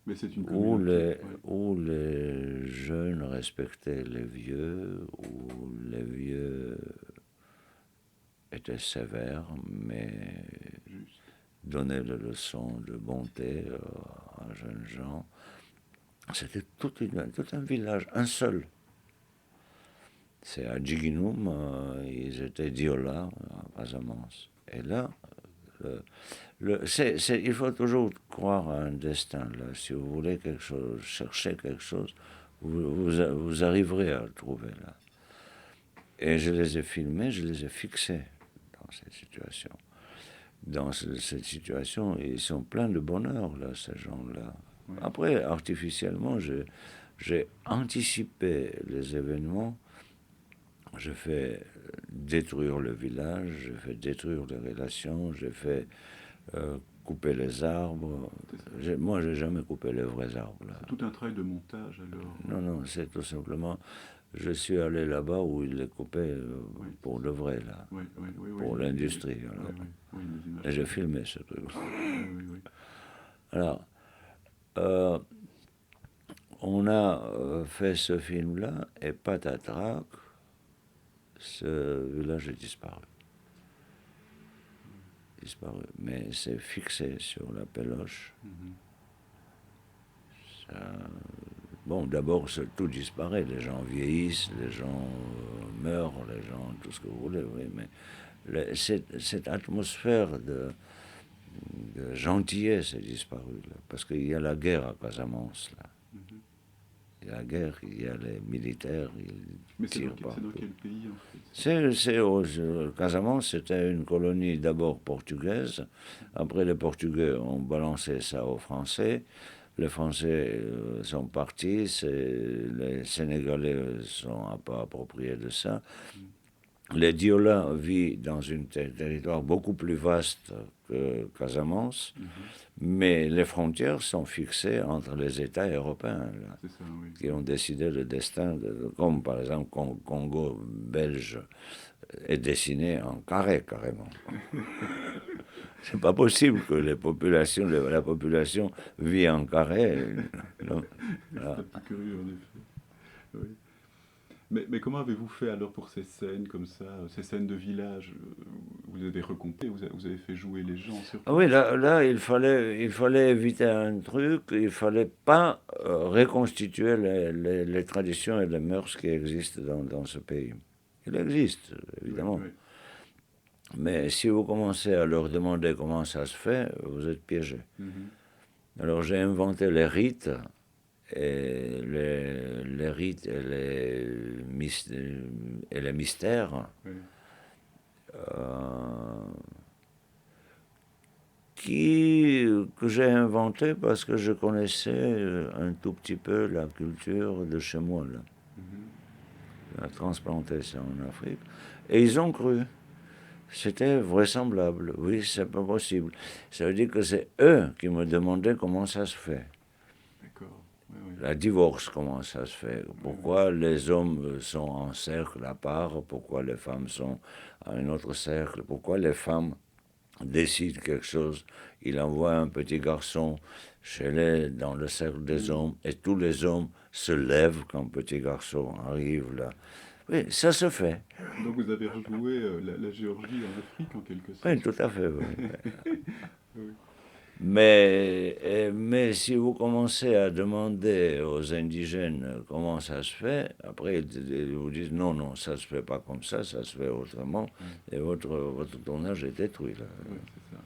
Mais c'est une où communauté. Ouais. où les jeunes respectaient les vieux, où les vieux étaient sévères, mais Juste. donnaient des leçons de bonté aux jeunes gens. C'était tout un village, un seul. C'est à Djiguinoum, ils étaient Diola, à Casamance. Et là, il faut toujours croire à un destin. Là. Si vous voulez quelque chose, chercher quelque chose, vous arriverez à le trouver là. Et je les ai filmés, je les ai fixés dans cette situation. Dans cette situation, ils sont pleins de bonheur, là, ces gens-là. Ouais. Après, artificiellement, j'ai anticipé les événements. Je fais détruire le village, je fais détruire les relations, je fais couper les arbres. C'est ça. Moi, j'ai jamais coupé les vrais arbres. Là. C'est tout un travail de montage alors. Non, non, c'est tout simplement. Je suis allé là-bas où ils les coupaient Oui, pour le vrai, là, oui, oui, oui, oui, pour l'industrie. oui, oui, oui, les Et images j'ai que j'ai. filmé ce truc. Oui, oui, oui. Alors, euh, on a fait ce film-là, et patatrac, ce village est disparu. Disparu. Mais c'est fixé sur la péloche. Mhm. Ça, bon, d'abord, tout disparaît. Les gens vieillissent, les gens meurent, les gens, tout ce que vous voulez, oui. Mais cette atmosphère de gentillesse est disparue, là, parce qu'il y a la guerre à Casamance, là. Mhm. Il y a la guerre, il y a les militaires, Mais ils tirent c'est dans partout. quel pays en fait? Casamance, c'était une colonie d'abord portugaise. Après, les Portugais ont balancé ça aux Français. Les Français sont partis, les Sénégalais sont pas appropriés de ça. Mhm. Les Diola vivent dans un territoire beaucoup plus vaste que Casamance, Mhm. mais les frontières sont fixées entre les États européens, là, C'est ça, oui. qui ont décidé le destin, comme par exemple Congo belge est dessiné en carré carrément. C'est pas possible que la population vit en carré. Non. C'est Voilà. un peu curieux en effet. Oui. Mais comment avez-vous fait alors pour ces scènes comme ça, ces scènes de village? Vous avez recompté, vous avez fait jouer les gens sur Ah oui, place? là il fallait éviter un truc, il fallait pas reconstituer les traditions et les mœurs qui existent dans ce pays. Il existe, Oui, évidemment. oui. Mais si vous commencez à leur demander comment ça se fait, vous êtes piégé. Mhm. Alors j'ai inventé les rites, et les rites et les mystères Oui. euh, que j'ai inventé parce que je connaissais un tout petit peu la culture de chez moi, là. Mhm. La transplanté ça en Afrique. Et ils ont cru. C'était vraisemblable. Oui, c'est pas possible. Ça veut dire que c'est eux qui me demandaient comment ça se fait. D'accord. Oui, oui. La divorce, comment ça se fait? Oui, oui. Pourquoi les hommes sont en cercle à part? Pourquoi les femmes sont à un autre cercle? Pourquoi les femmes décident quelque chose? Il envoie un petit garçon dans le cercle des Mhm. hommes et tous les hommes se lèvent quand le petit garçon arrive là. Oui, ça se fait. Donc vous avez rejoué la Géorgie en Afrique en quelque Oui, sorte. tout à fait, oui. Oui. Mais si vous commencez à demander aux indigènes comment ça se fait, après ils vous disent non, non, ça se fait pas comme ça se fait autrement, Oui, et votre tournage est détruit. Là. oui, c'est ça.